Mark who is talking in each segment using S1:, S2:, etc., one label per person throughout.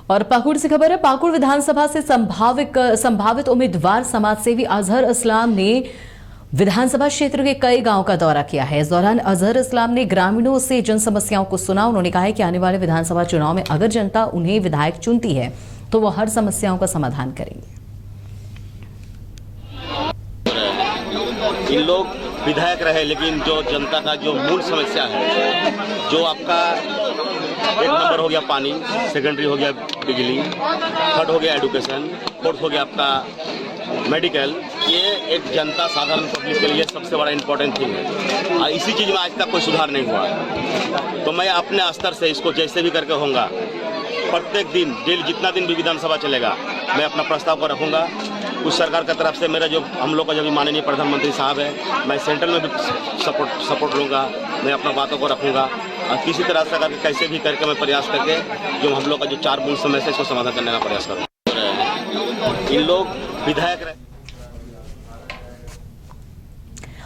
S1: और पाकुड़ से खबर है। पाकुड़ विधानसभा से संभावित उम्मीदवार समाजसेवी अजहर इस्लाम ने विधानसभा क्षेत्र के कई गांव का दौरा किया है। इस दौरान अजहर इस्लाम ने ग्रामीणों से जन समस्याओं को सुना। उन्होंने कहा है कि आने वाले विधानसभा चुनाव में अगर जनता उन्हें विधायक चुनती है तो वो हर समस्याओं का समाधान करेंगे।
S2: इन लोग विधायक रहे, लेकिन जो जनता का जो मूल समस्या है, जो आपका एक नंबर हो गया पानी, सेकेंडरी हो गया बिजली, थर्ड हो गया एजुकेशन, फोर्थ हो गया आपका मेडिकल, ये एक जनता साधारण पब्लिक के लिए सबसे बड़ा इम्पोर्टेंट थिंग है। और इसी चीज़ में आज तक कोई सुधार नहीं हुआ है। तो मैं अपने स्तर से इसको जैसे भी करके होगा, प्रत्येक दिन डेली जितना दिन भी विधानसभा चलेगा, मैं अपना प्रस्ताव को रखूँगा। उस सरकार की तरफ से मेरा जो हम लोग का जो माननीय प्रधानमंत्री साहब है, मैं सेंट्रल में भी सपोर्ट लूँगा। मैं अपना बातों को रखूँगा और किसी तरह से करके कैसे भी करके मैं प्रयास करके जो हम लोग का जो 4 मूल समस्या है इसको समाधान करने का प्रयास करूँगा। इन लोग विधायक रहे।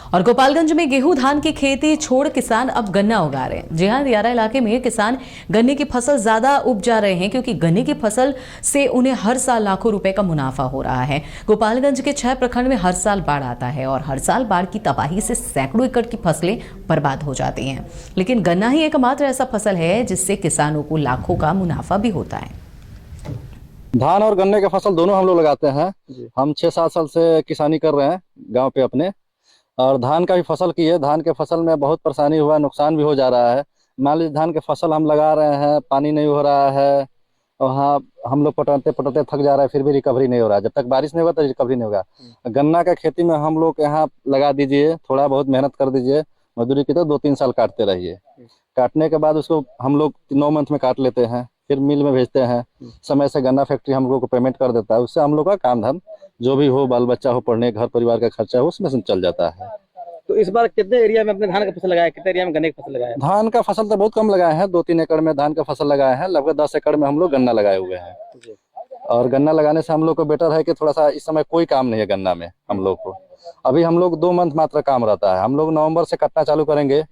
S1: और गोपालगंज में गेहूं धान की खेती छोड़ किसान अब गन्ना उगा रहे हैं। जी हां, दियारा इलाके में किसान गन्ने की फसल ज्यादा उपजा रहे हैं क्योंकि गन्ने की फसल से उन्हें हर साल लाखों रुपए का मुनाफा हो रहा है। गोपालगंज के 6 प्रखंड में हर साल बाढ़ आता है और हर साल बाढ़ की तबाही से सैकड़ों एकड़ की फसलें बर्बाद हो जाती हैं। लेकिन गन्ना ही एकमात्र ऐसा फसल है जिससे किसानों को लाखों का मुनाफा भी होता है।
S3: धान और गन्ने की फसल दोनों हम लोग लगाते हैं। हम 6-7 साल से किसानी कर रहे हैं गांव पे अपने, और धान का भी फसल की है। धान के फसल में बहुत परेशानी हुआ, नुकसान भी हो जा रहा है। मान लीजिए धान के फसल हम लगा रहे हैं, पानी नहीं हो रहा है, वहाँ हम लोग पटाते पटाते थक जा रहा है, फिर भी रिकवरी नहीं हो रहा है। जब तक बारिश नहीं होगा तो रिकवरी नहीं होगा। गन्ना का खेती में हम लोग यहाँ लगा दीजिए, थोड़ा बहुत मेहनत कर दीजिए, मजदूरी की तो 2-3 साल काटते रहिए। काटने के बाद उसको हम लोग 9 मंथ में काट लेते हैं, फिर मिल में भेजते हैं। समय से गन्ना फैक्ट्री हम लोग को पेमेंट कर देता है। उससे हम लोग का काम धाम जो भी हो, बाल बच्चा हो, पढ़ने घर परिवार का खर्चा हो, उसमें से चल जाता है।
S4: तो इस बार कितने एरिया में अपने धान का फसल लगाया, कितने एरिया में गन्ने की फसल लगाया?
S3: धान का फसल तो बहुत कम लगाए हैं, 2-3 एकड़ में धान का फसल लगाए हैं। लगभग 10 एकड़ में हम लोग गन्ना लगाए हुए हैं। और गन्ना लगाने से हम लोग को बेटर है कि थोड़ा सा इस समय कोई काम नहीं है गन्ना में हम लोग को। अभी हम लोग 2 मंथ मात्र काम रहता है। हम लोग नवंबर से कटना चालू करेंगे,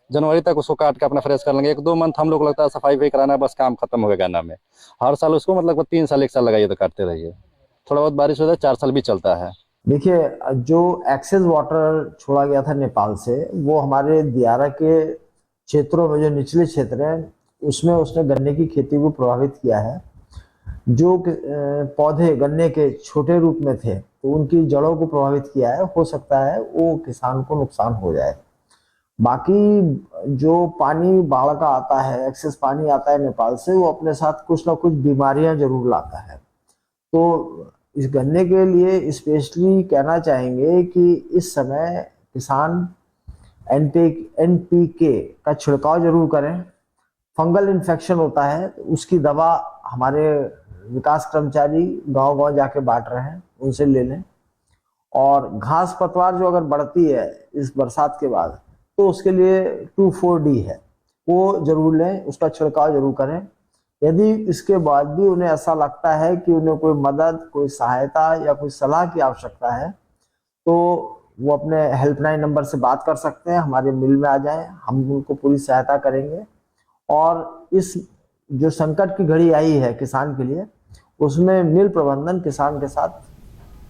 S3: जनवरी तक उसको काट के अपना फ्रेश कर लेंगे। 1-2 मंथ हम लोग लगता है सफाई भी कराना है, बस काम खत्म हो गया गन्ना में। हर साल उसको मतलब 3 साल 1 साल लगाइए तो काटते रहिए। थोड़ा बहुत बारिश हो जाए 4 साल भी चलता है।
S5: देखिए, जो एक्सेस वाटर छोड़ा गया था नेपाल से, वो हमारे दियारा के क्षेत्रों में, जो निचले क्षेत्र हैं, उसमें उसने गन्ने की खेती को प्रभावित किया है। जो पौधे गन्ने के छोटे रूप में थे तो उनकी जड़ों को प्रभावित किया है। हो सकता है वो किसान को नुकसान हो जाए। बाकी जो पानी बाढ़ का आता है, एक्सेस पानी आता है नेपाल से, वो अपने साथ कुछ ना कुछ बीमारियां जरूर लाता है। तो इस गन्ने के लिए स्पेशली कहना चाहेंगे कि इस समय किसान NPK का छिड़काव जरूर करें। फंगल इन्फेक्शन होता है तो उसकी दवा हमारे विकास कर्मचारी गांव-गांव जाके बांट रहे हैं, उनसे ले लें। और घास पतवार जो अगर बढ़ती है इस बरसात के बाद, तो उसके लिए 2,4-D है, वो जरूर लें, उसका छिड़काव जरूर करें। यदि इसके बाद भी उन्हें ऐसा लगता है कि उन्हें कोई मदद, कोई सहायता या कोई सलाह की आवश्यकता है, तो वो अपने हेल्पलाइन नंबर से बात कर सकते हैं। हमारे मिल में आ जाएं, हम उनको पूरी सहायता करेंगे। और इस जो संकट की घड़ी आई है किसान के लिए, उसमें मिल प्रबंधन किसान के साथ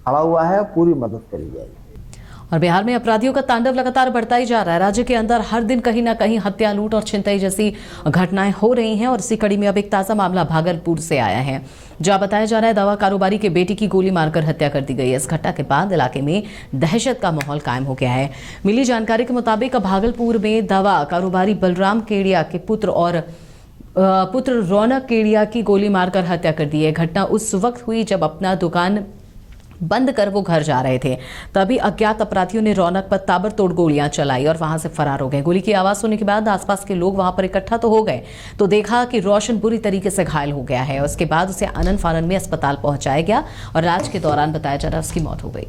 S5: खड़ा हुआ है, पूरी मदद करी जाएगी।
S1: और बिहार में अपराधियों का तांडव लगातार बढ़ता ही जा रहा है। राज्य के अंदर हर दिन कहीं ना कहीं हत्या, लूट और छिनतई जैसी घटनाएं हो रही हैं। और इसी कड़ी में अब एक ताजा मामला भागलपुर से आया है, जहां बताया जा रहा है दवा कारोबारी के बेटी की गोली मारकर हत्या कर दी गई है। इस घटना के बाद इलाके में दहशत का माहौल कायम हो गया है। मिली जानकारी के मुताबिक भागलपुर में दवा कारोबारी बलराम केड़िया के पुत्र रौनक केड़िया की गोली मारकर हत्या कर दी है। घटना उस वक्त हुई जब अपना दुकान बंद कर वो घर जा रहे थे। तभी अज्ञात अपराधियों ने रौनक पर ताबड़तोड़ गोलियां चलाई और वहां से फरार हो गए। गोली की आवाज सुनने के बाद आसपास के लोग वहां पर इकट्ठा तो हो गए, तो देखा कि रोशन बुरी तरीके से घायल हो गया है। उसके बाद उसे आनन फानन में अस्पताल पहुंचाया गया और इलाज के दौरान बताया जा रहा है उसकी मौत हो गई।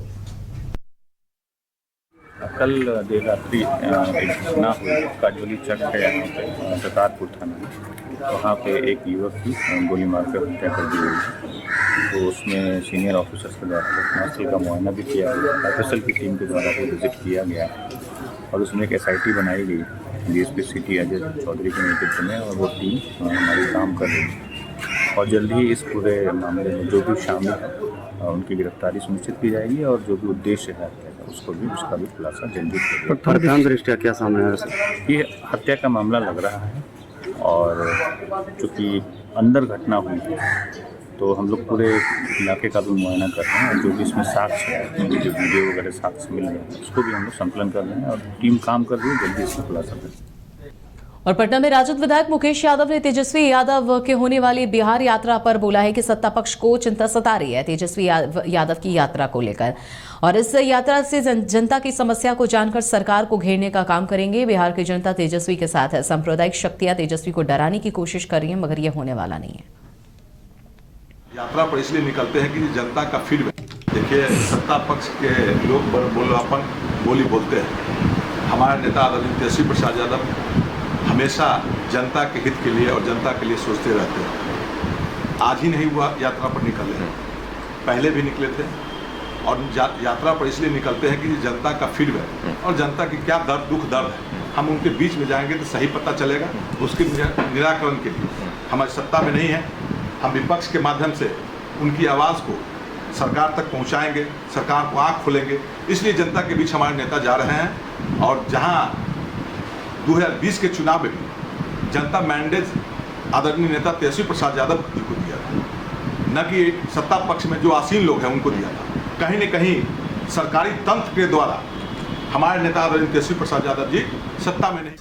S6: कल देर रात्रि एक घटना हुई काजोली चक है, यहाँ पे सरकारपुर थाना में। वहाँ पे एक युवक की गोली मारकर हत्या कर दी गई। तो उसमें सीनियर ऑफिसर्स के द्वारा घटनास्थल का मुआयना भी किया गया, ऑफिसर की टीम के द्वारा वो विजिट किया गया और उसमें एक SIT बनाई गई DSP सिटी अजय चौधरी के नेतृत्व में, और वो टीम हमारी काम कर रही है। और जल्द ही इस पूरे मामले में जो भी शामिल है उनकी गिरफ्तारी सुनिश्चित की जाएगी और जो भी उद्देश्य है हत्या का उसका भी खुलासा जल्दी किया
S2: प्रथम दृष्टया क्या सामने है?
S6: ये हत्या का मामला लग रहा है और चूँकि अंदर घटना हुई है तो हम लोग पूरे इलाके का भी मुआयना कर रहे हैं और जो भी इसमें साक्ष्य है जो वीडियो वगैरह साक्ष्य मिल रहे हैं उसको भी हम लोग संकलन कर रहे हैं और टीम काम कर रही है, जल्दी इसका खुलासा करें।
S1: और पटना में राजद विधायक मुकेश यादव ने तेजस्वी यादव के होने वाली बिहार यात्रा पर बोला है कि सत्ता पक्ष को चिंता सता रही है तेजस्वी यादव की यात्रा को लेकर, और इस यात्रा से जनता की समस्या को जानकर सरकार को घेरने का काम करेंगे। बिहार की जनता तेजस्वी के साथ है, सांप्रदायिक शक्तियां तेजस्वी को डराने की कोशिश कर रही है, मगर यह होने वाला नहीं है।
S7: यात्रा पर इसलिए निकलते हैं कि जनता का फीडबैक देखिए, सत्ता पक्ष के लोग बोलापन बोली बोलते हैं। हमारे नेता आदरणीय तेजस्वी प्रसाद यादव हमेशा जनता के हित के लिए और जनता के लिए सोचते रहते हैं। आज ही नहीं हुआ यात्रा पर निकले हैं, पहले भी निकले थे और यात्रा पर इसलिए निकलते हैं कि जनता का फीडबैक और जनता की क्या दर्द दुख दर्द है, हम उनके बीच में जाएंगे तो सही पता चलेगा। उसके निराकरण के लिए हमारी सत्ता में नहीं है, हम विपक्ष के माध्यम से उनकी आवाज़ को सरकार तक पहुंचाएंगे, सरकार को आँख खोलेंगे। इसलिए जनता के बीच हमारे नेता जा रहे हैं और जहां 2020 के चुनाव में भी जनता मैंडेट आदरणीय नेता तेजस्वी प्रसाद यादव जी को दिया था, न कि सत्ता पक्ष में जो आसीन लोग हैं उनको दिया था। कहीं न कहीं सरकारी तंत्र के द्वारा हमारे नेता आदरणीय तेजस्वी प्रसाद यादव जी सत्ता में नहीं।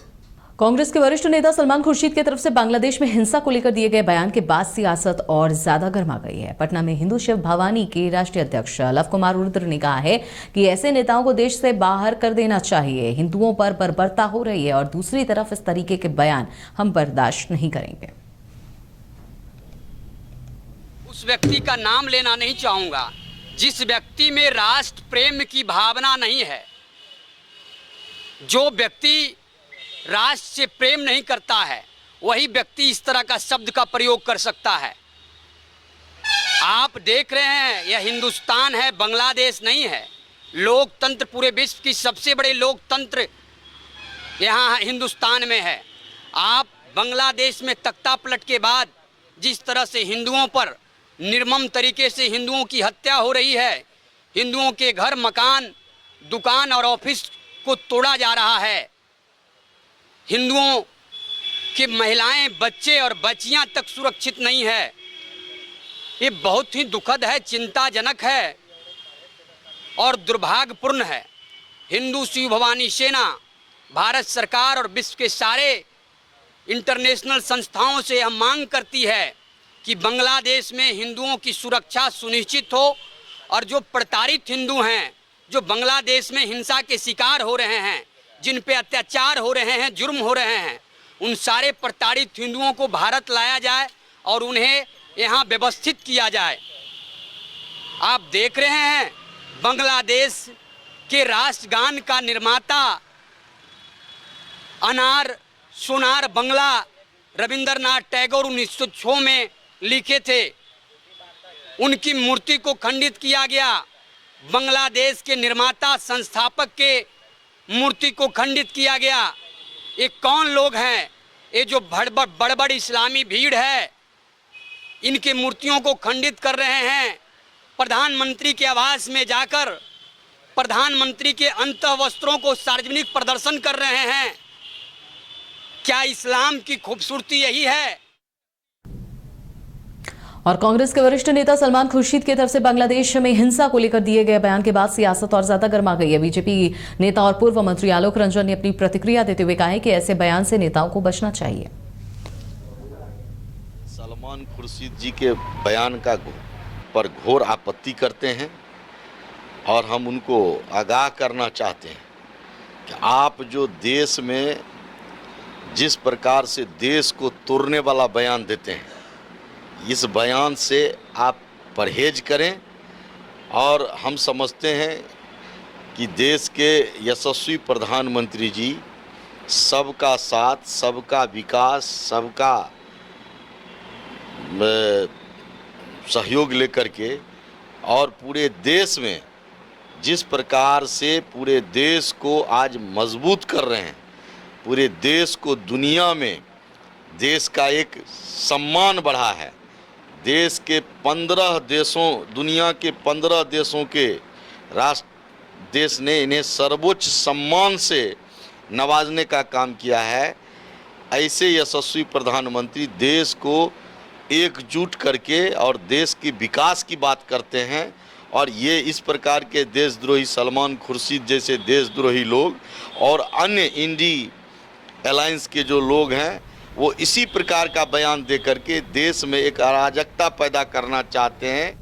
S1: कांग्रेस के वरिष्ठ नेता सलमान खुर्शीद की तरफ से बांग्लादेश में हिंसा को लेकर दिए गए बयान के बाद सियासत और ज्यादा गर्मा गई है। पटना में हिंदू शिव भवानी के राष्ट्रीय अध्यक्ष लव कुमार रुद्र ने कहा है कि ऐसे नेताओं को देश से बाहर कर देना चाहिए। हिंदुओं पर बर्बरता हो रही है और दूसरी तरफ इस तरीके के बयान हम बर्दाश्त नहीं करेंगे।
S8: उस व्यक्ति का नाम लेना नहीं चाहूंगा जिस व्यक्ति में राष्ट्र प्रेम की भावना नहीं है। जो व्यक्ति राष्ट्र से प्रेम नहीं करता है वही व्यक्ति इस तरह का शब्द का प्रयोग कर सकता है। आप देख रहे हैं यह हिंदुस्तान है, बांग्लादेश नहीं है। लोकतंत्र पूरे विश्व की सबसे बड़े लोकतंत्र यहाँ हिंदुस्तान में है। आप बांग्लादेश में तख्ता पलट के बाद जिस तरह से हिंदुओं पर निर्मम तरीके से हिंदुओं की हत्या हो रही है, हिंदुओं के घर मकान दुकान और ऑफिस को तोड़ा जा रहा है, हिंदुओं की महिलाएं बच्चे और बच्चियां तक सुरक्षित नहीं है, ये बहुत ही दुखद है, चिंताजनक है और दुर्भाग्यपूर्ण है। हिंदू शिव भवानी सेना भारत सरकार और विश्व के सारे इंटरनेशनल संस्थाओं से हम मांग करती है कि बांग्लादेश में हिंदुओं की सुरक्षा सुनिश्चित हो और जो प्रताड़ित हिंदू हैं, जो बांग्लादेश में हिंसा के शिकार हो रहे हैं, जिन पे अत्याचार हो रहे हैं, जुर्म हो रहे हैं, उन सारे प्रताड़ित हिंदुओं को भारत लाया जाए और उन्हें यहाँ व्यवस्थित किया जाए। आप देख रहे हैं बांग्लादेश के राष्ट्रगान का निर्माता अनार सोनार बंगला रविंद्रनाथ टैगोर 1906 में लिखे थे, उनकी मूर्ति को खंडित किया गया। बांग्लादेश के निर्माता संस्थापक के मूर्ति को खंडित किया गया। ये कौन लोग हैं? ये जो बड़बड़ इस्लामी भीड़ है, इनके मूर्तियों को खंडित कर रहे हैं। प्रधानमंत्री के आवास में जाकर प्रधानमंत्री के अंतः वस्त्रों को सार्वजनिक प्रदर्शन कर रहे हैं। क्या इस्लाम की खूबसूरती यही है?
S1: और कांग्रेस के वरिष्ठ नेता सलमान खुर्शीद की तरफ से बांग्लादेश में हिंसा को लेकर दिए गए बयान के बाद सियासत और ज्यादा गर्मा गई है। बीजेपी नेता और पूर्व मंत्री आलोक रंजन ने अपनी प्रतिक्रिया देते हुए कहा है कि ऐसे बयान से नेताओं को बचना चाहिए।
S9: सलमान खुर्शीद जी के बयान का पर घोर आपत्ति करते हैं और हम उनको आगाह करना चाहते हैं कि आप जो देश में जिस प्रकार से देश को तोड़ने वाला बयान देते हैं, इस बयान से आप परहेज करें। और हम समझते हैं कि देश के यशस्वी प्रधानमंत्री जी सबका साथ, सबका विकास, सबका सहयोग लेकर के और पूरे देश में जिस प्रकार से पूरे देश को आज मजबूत कर रहे हैं, पूरे देश को दुनिया में देश का एक सम्मान बढ़ा है, देश के 15 देशों, दुनिया के 15 देशों के देश ने इन्हें सर्वोच्च सम्मान से नवाजने का काम किया है। ऐसे यशस्वी प्रधानमंत्री देश को एकजुट करके और देश के विकास की बात करते हैं, और ये इस प्रकार के देशद्रोही सलमान खुर्शीद जैसे देशद्रोही लोग और अन्य इंडी अलायंस के जो लोग हैं वो इसी प्रकार का बयान दे करके देश में एक अराजकता पैदा करना चाहते हैं।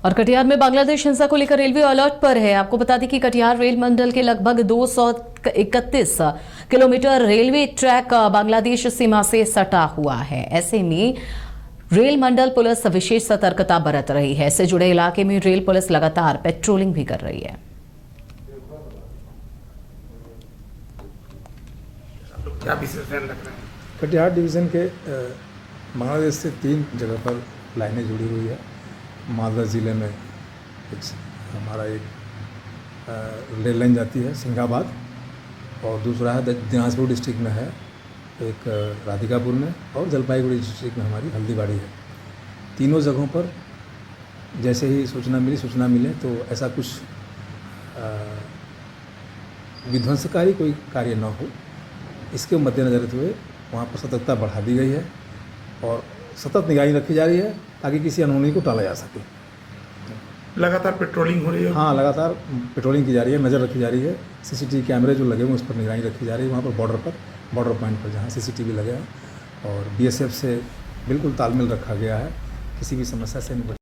S1: और कटिहार में बांग्लादेश हिंसा को लेकर रेलवे अलर्ट पर है। आपको बता दें कि कटिहार रेल मंडल के लगभग 231 किलोमीटर रेलवे ट्रैक बांग्लादेश सीमा से सटा हुआ है। ऐसे में रेल मंडल पुलिस विशेष सतर्कता बरत रही है। इससे जुड़े इलाके में रेल पुलिस लगातार पेट्रोलिंग भी कर रही है।
S10: क्या विशेष ध्यान रख रहे हैं? कटिहार डिवीज़न के बांग्लादेश से 3 जगह पर लाइनें जुड़ी हुई है। मालदा ज़िले में हमारा एक रेल लाइन जाती है सिंगाबाद, और दूसरा है दिनाजपुर डिस्ट्रिक्ट में है, एक राधिकापुर में, और जलपाईगुड़ी डिस्ट्रिक्ट में हमारी हल्दीबाड़ी है। तीनों जगहों पर जैसे ही सूचना मिले तो ऐसा कुछ विध्वंसकारी कोई कार्य न हो, इसके मद्देनजर रखते हुए वहाँ पर सतर्कता बढ़ा दी गई है और सतत निगरानी रखी जा रही है ताकि किसी अनहोनी को टाला जा सके।
S11: लगातार पेट्रोलिंग हो रही है?
S10: हाँ, लगातार पेट्रोलिंग की जा रही है, नज़र रखी जा रही है। सीसीटीवी कैमरे जो लगे हुए उस पर निगरानी रखी जा रही है। वहाँ पर बॉर्डर पॉइंट पर जहाँ सीसीटीवी लगे हैं, और बीएसएफ से बिल्कुल तालमेल रखा गया है। किसी भी समस्या से निपटने